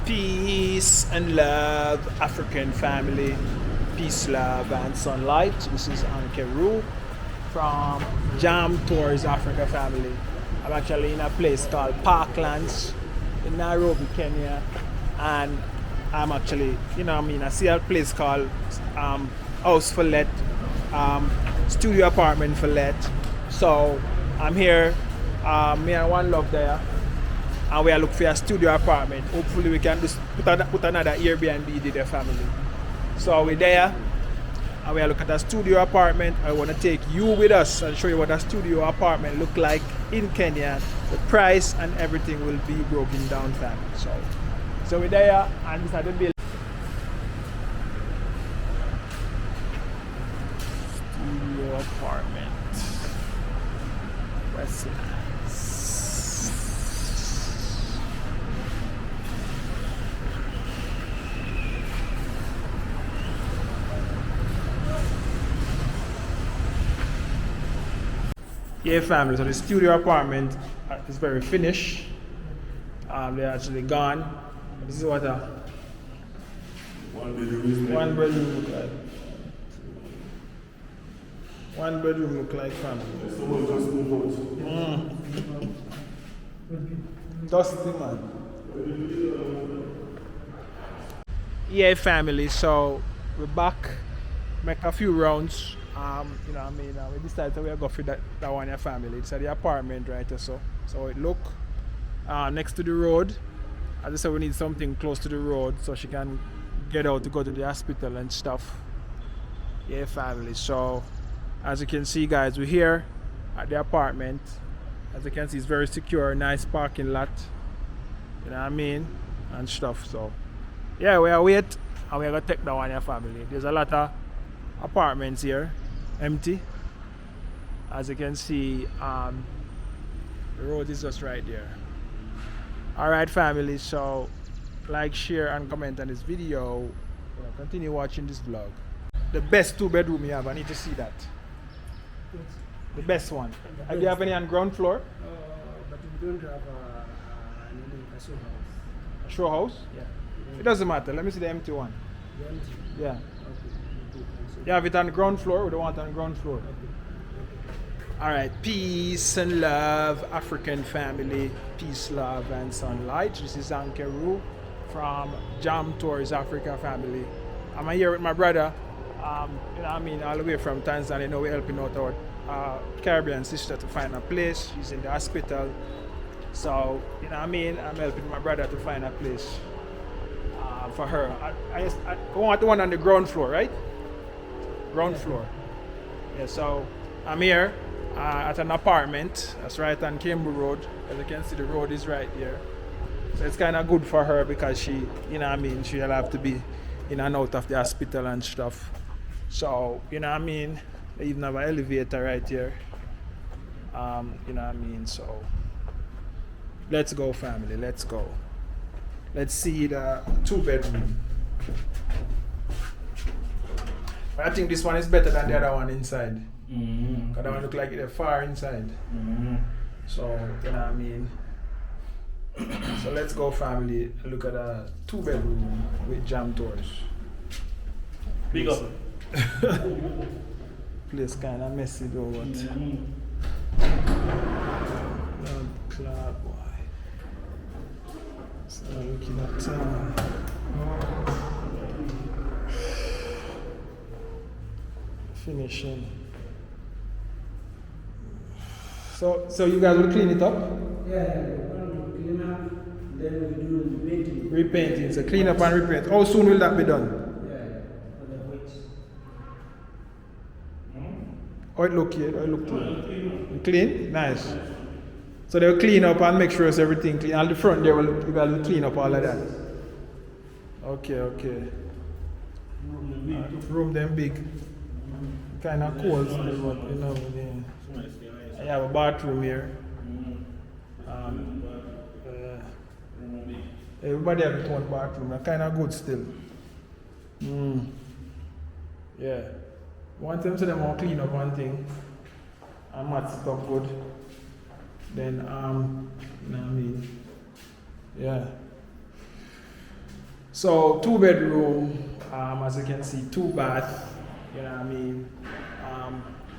Peace and love, African family. Peace, love, and sunlight. This is Ankeru from Jam Tours Africa family. I'm actually in a place called Parklands in Nairobi, Kenya. And I'm actually, I see a place called House for Let, studio apartment for let. So I'm here, me and one love there. And we are looking for a studio apartment. Hopefully we can just put another Airbnb to the family. So we're there and we are looking at a studio apartment. I want to take you with us and show you what a studio apartment look like in Kenya. The price and everything will be broken down, family. So we're there and this is the building. Studio apartment. Westland. Yeah, family. So the studio apartment is very finished. They're actually gone. This is what one bedroom look like. One bedroom look like, family. Someone just moved out. Dusty, man. Yeah, family. So we're back. Make a few rounds. We decided to go for that one your family. It's at the apartment right so it look next to the road. As I said, we need something close to the road so she can get out to go to the hospital and stuff. Yeah, family. So as you can see, guys, we're here at the apartment. As you can see, it's very secure, nice parking lot. You know what I mean? And stuff. So yeah, we are wait and we're gonna take that one your family. There's a lot of apartments here, empty. As you can see, the road is just right there. Alright, family, so like, share and comment on this video. Continue watching this vlog. The best 2-bedroom you have, I need to see that. The best one. Do you have any on ground floor? But we don't have a show house. A show house? Yeah. It doesn't matter, let me see the empty one. The empty? Yeah. Okay. You have it on the ground floor, we don't want it on the ground floor. Alright, peace and love, African family. Peace, love, and sunlight. This is Ankeru from Jam Tours Africa family. I'm here with my brother, all the way from Tanzania. We're helping out our Caribbean sister to find a place. She's in the hospital. So, I'm helping my brother to find a place for her. I want the one on the ground floor, right? Ground floor. Yeah, so I'm here at an apartment that's right on Kimbu Road. As you can see, the road is right here. So it's kind of good for her because she, she'll have to be in and out of the hospital and stuff. So, they even have an elevator right here. So let's go, family, let's go. Let's see the 2-bedroom. But I think this one is better than the other one inside. Because that one look like it's far inside. So, So let's go, family, look at a 2-bedroom with Jam Tours. Big up. Place kind of messy though, but Lord Clark, boy. So looking at finishing. So you guys will clean it up? Yeah, we clean up, then we do repainting. Repainting, so clean up and repaint. How soon will that be done? For the weights. How it look here? How it look clean? Clean? Nice. So they'll clean up and make sure it's everything clean. And the front there, you guys will clean up all of that. Okay. Room them big. Kind of cold still, but I have a bathroom here. Everybody have its own bathroom. They're kind of good still. Yeah. One time so them all clean up one thing and mats it up good. Then Yeah. So 2-bedroom, as you can see, 2-bath, you know what I mean?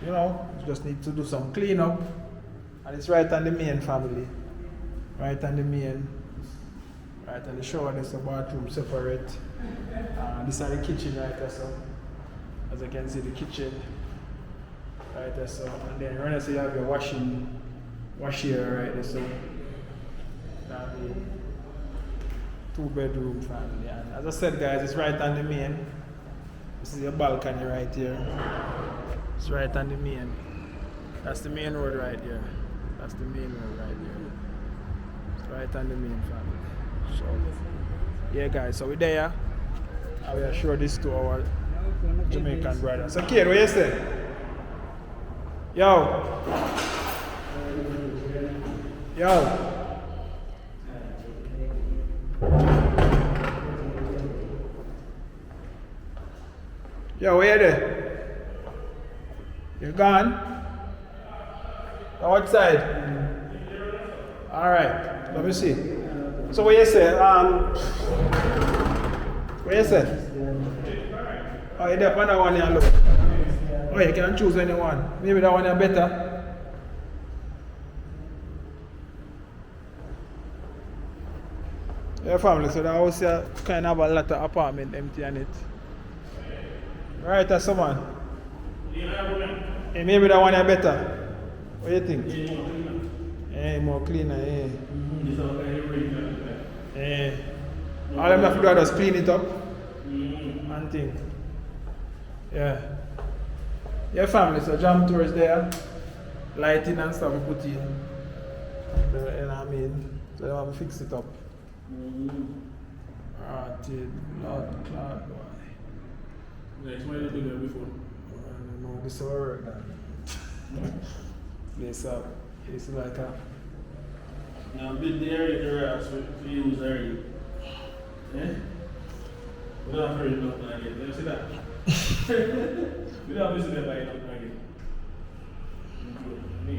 You know, you just need to do some cleanup. And it's right on the main family. Right on the main. Right on the shower, there's a bathroom separate. This is the kitchen right there, so. As you can see, the kitchen. Right there, so. And then when I say you have your wash here right there, so. That'll be 2-bedroom family. And as I said, guys, it's right on the main. This is your balcony right here. It's right on the main. That's the main road right here. That's the main road right there. It's right on the main family. So, yeah, guys, so we're there. I will show this to our Jamaican brothers. So, kid, what you say? Yo. Yo, where you there? You're gone? Outside? Alright, let me see. So what you say? What you say? Oh, you there for that one here, look. Oh, you can choose anyone. Maybe that one is better. Your family, so that house here kind of have a lot of apartment empty on it. Right, that's someone. Hey, maybe that one is better. What do you think? More cleaner, all them have to do is just clean it up and think. Yeah. Your family, so jam tours there, lighting and stuff we put in. You know what I mean? So they want to fix it up. Lord, boy. Next, why did you do that before? No, this is our work now. Place up. It's like a. Now, build the area the rest to use area. Yeah? We don't have to read nothing again. You see that? We don't have to listen to that nothing again. Me.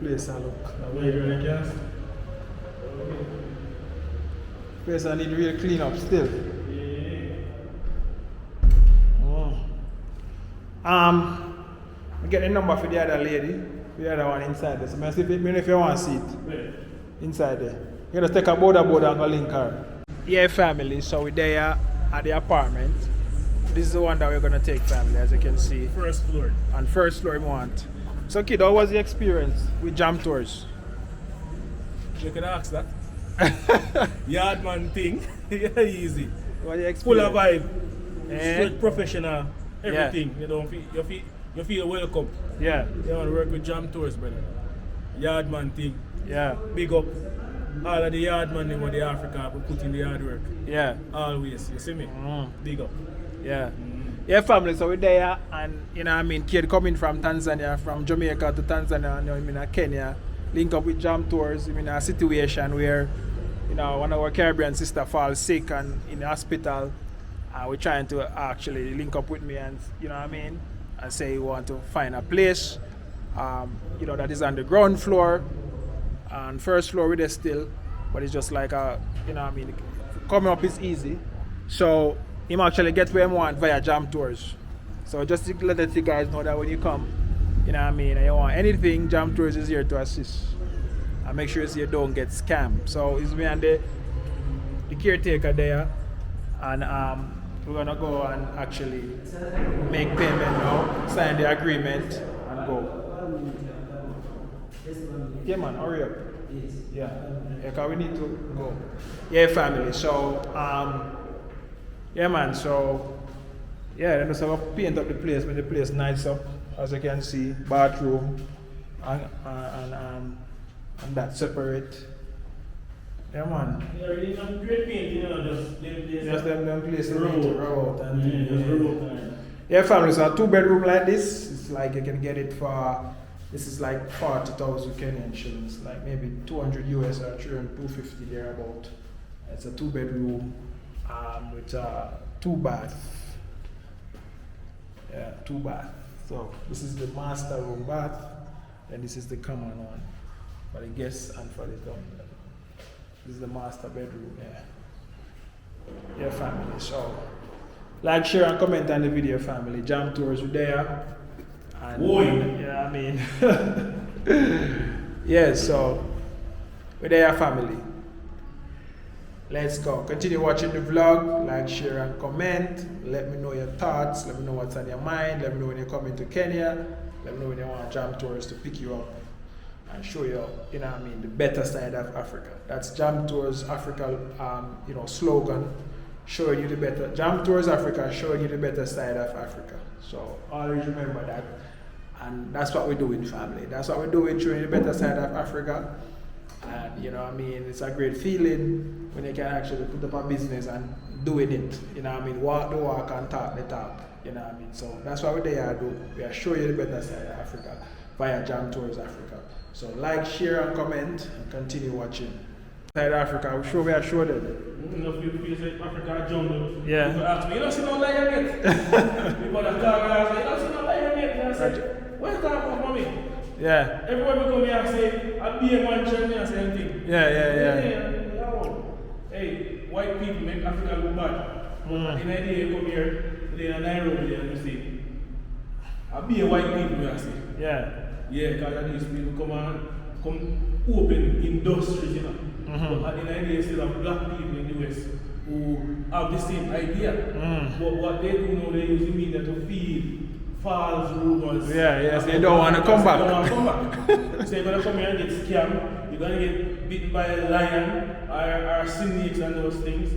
Place and look. Now, where you going to cast? Place I need to really clean up still. I get the number for the other lady, the other one inside there. So I see if you want to see it. Where? Inside there. You just take a board and go link her. Yeah, family. So we're there at the apartment. This is the one that we're gonna take, family, as you can see. First floor. And first floor we want. So kid, how was the experience with jam tours? You can ask that. Yardman thing. Yeah, easy. What the Full experience? of vibe. Eh? Straight professional. Everything. You don't feel you feel welcome. Yeah. You want to work with jam tours, brother. Yardman thing. Yeah. Big up all of the yardman in the Africa who put in the hard work. Yeah. Always. You see me? Big up. Yeah. Yeah, family, so we're there, and you know what I mean, kid coming from Tanzania, from Jamaica to Tanzania, you know, I mean, Kenya, link up with jam tours, I mean, a situation where, you know, one of our Caribbean sister falls sick and in the hospital, we're trying to actually link up with me and, you know what I mean, and say we want to find a place, you know, that is on the ground floor, and first floor with us still, but it's just like a, you know what I mean, coming up is easy, so him actually get where him want via jam tours. So just to let you guys know that when you come, you know what I mean, and you want anything, jam tours is here to assist. And make sure you don't get scammed. So it's me and the caretaker there, and we're gonna go and actually make payment now, sign the agreement and go. Yeah man, hurry up. Yeah, because we need to go. Yeah, family. So yeah man, so yeah, then just have to paint up the place, make the place nice up, as you can see, bathroom and that separate. Yeah man. Yeah, really not great paint, you know, just them places road. to road and Just road. yeah family, so a 2-bedroom like this, it's like you can get it for, this is like 40,000 Kenyan shillings, like maybe 200 US or 250 thereabout. It's a 2-bedroom with 2 bath. Yeah, 2 bath. So this is the master room bath, and this is the common one for the guests and for the dom. This is the master bedroom. Yeah. Yeah, family. So, like, share, and comment on the video, family. Jam tours were there. And, Boy. yeah, I mean, yeah, so we're there, family. Let's go. Continue watching the vlog. Like, share, and comment. Let me know your thoughts. Let me know what's on your mind. Let me know when you're coming to Kenya. Let me know when you want Jam Tours to pick you up and show you, you know what I mean, the better side of Africa. That's Jam Tours Africa, you know, slogan, showing you the better, Jam Tours Africa, showing you the better side of Africa. So always remember that. And that's what we're doing, family. That's what we're doing, showing you the better side of Africa. And you know what I mean, it's a great feeling when you can actually put up a business and doing it. You know what I mean, walk the walk and talk the talk. You know what I mean? So that's what we're there to do. We are showing you the better side of Africa via Jam Tours Africa. So like, share, and comment, and continue watching. Side of Africa, we sure we are showing them. Enough people say Africa jungle. Yeah. People ask me, you don't see no lion yet. People that talk and I say, you don't see no lion yet. And I say, where's that from, mommy? Yeah. Everywhere we come here and say, I'll be a man children and say anything. Yeah. Hey, white people make Africa look bad. But in the day you come here, in Nairobi and you say, I'll be a white people, I say. Yeah. Yeah, because these people come open industries, you know. But at the end of the day, you still have black people in the West who have the same idea. But what they do now, they use the media to feed false rumors. Yes, they don't want to come back. They don't want to come back. So you're going to come here and get scammed, you're going to get bitten by a lion or snakes and those things,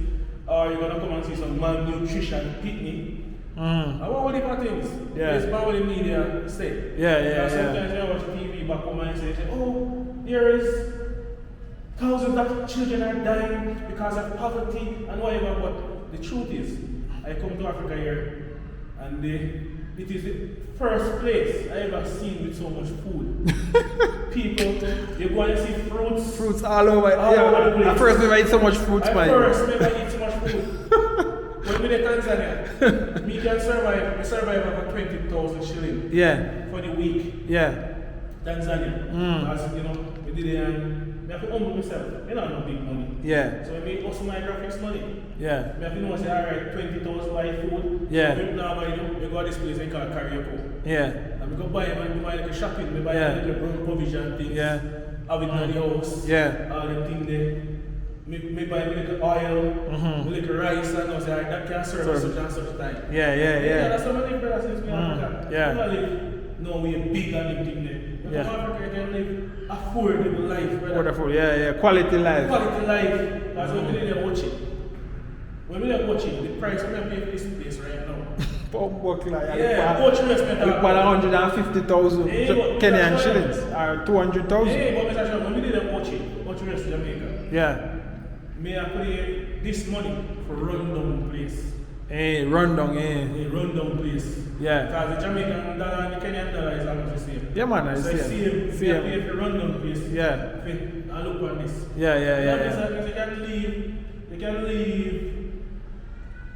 or you're going to come and see some malnutrition picnic. I want all different things. Yeah. It's about what the media say. Yeah. Sometimes I watch TV back home and say, oh, there is thousands of children are dying because of poverty and whatever. But the truth is, I come to Africa here and it is the first place I ever seen with so much food. People, you go and see fruits. Fruits all over. Over the place. At first never eat so much fruits, man. Never eat so much food. When we in Tanzania, we can survive over 20,000 shillings for the week. Yeah. Tanzania. As you know, we did it and I have to humble myself. You know, no big money. Yeah. So I make also my graphics money. Yeah. I have to know, say, alright, 20,000 buy food. Yeah. So now we go to this place and call karaoke. Yeah. And we go buy them and we buy like a shopping, we buy like provision things. Yeah. Have it in the house. Yeah. All the things there. Me buy me like oil, me like rice, and I say that can serve at such and such time. Yeah. That's how many brothers since we Africa. Yeah. We don't live, no, we are big and everything there. But in Africa, you can live affordable life, brother. Wonderful, yeah. Quality life. Quality life. That's what we need to watch it. When we are watching, the price we are paying for this place right now. Yeah, watch investment. about 150,000 Kenyan shillings or 200,000. Hey, but Mr. Sean, when we did watch it, watch the rest of Jamaica. Yeah. May I pay this money for rundown place? Hey, rundown, A rundown place. Yeah. Because the Jamaican dollar and the Kenyan dollar is almost the same. Yeah, man, So it's I see him. same. Pay for rundown place. Yeah. And look on this. Yeah. That means they can leave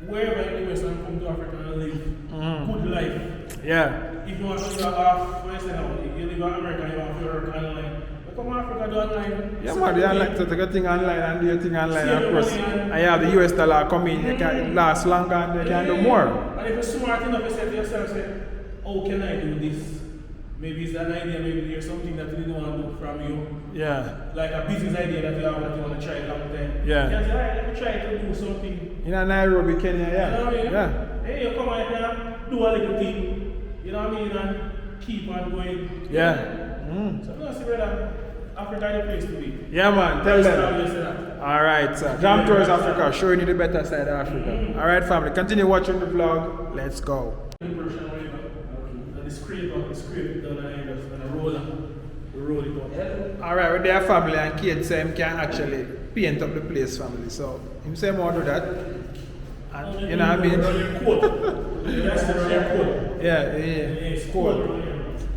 wherever in the West and come to Africa and live good life. Yeah. If you want to live off, for instance, now, if you live in America and you want to work online, you come to Africa, do online. Yeah, man, they like to take a thing online and do your thing online, of course. And you have the US dollar coming, it can last longer and they can do more. And if you're smart enough, you say to yourself, say, how can I do this? Maybe it's an idea, maybe there's something that you don't want to do from you. Yeah. Like a business idea that you have that you want to try a long time. Yeah. You can say, alright, let me try to do something. In Nairobi, Kenya, You know what I mean? Yeah. Hey, you come out here, do a little thing. You know what I mean? And keep on going. Yeah. So, no, see, brother, Africa is the place to be. Yeah, man, tell them. them. Alright, sir. Jam Tours Africa, showing you the better side of Africa. Alright, family, continue watching the vlog. Let's go. And the scraper down there, and a roller. We roll it up. Alright, with their family and kids say him can actually paint up the place, family. So, him say more do that. And, you know what I mean? Yeah, it's cold. cold.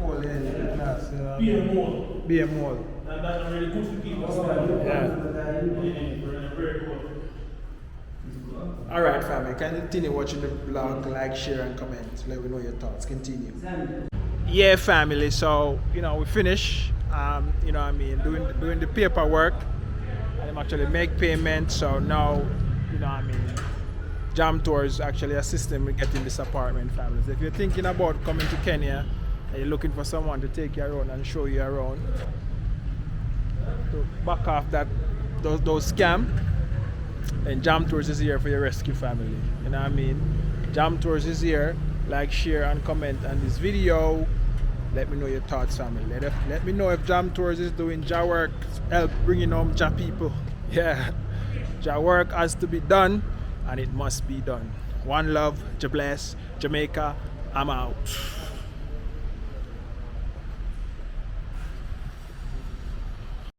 Cold, yeah. Nice, you know. Be a mole. Be a mole. And that's really good for people. Yeah. Very cool. Alright, family, continue watching the vlog, like, share, and comment. Let me know your thoughts. Continue. Yeah, family. So, you know, we finish. You know what I mean, doing the paperwork. I'm actually make payment. So now, you know what I mean, Jam Tours actually assist them with getting this apartment, families. If you're thinking about coming to Kenya and you're looking for someone to take you around and show you around, to back off those scam, and Jam Tours is here for your rescue family. You know what I mean? Jam Tours is here. Like, share, and comment on this video. Let me know your thoughts, family. Let me know if Jam Tours is doing Ja work, help bringing home Ja people. Yeah, Ja work has to be done, and it must be done. One love, Ja bless, Jamaica. I'm out.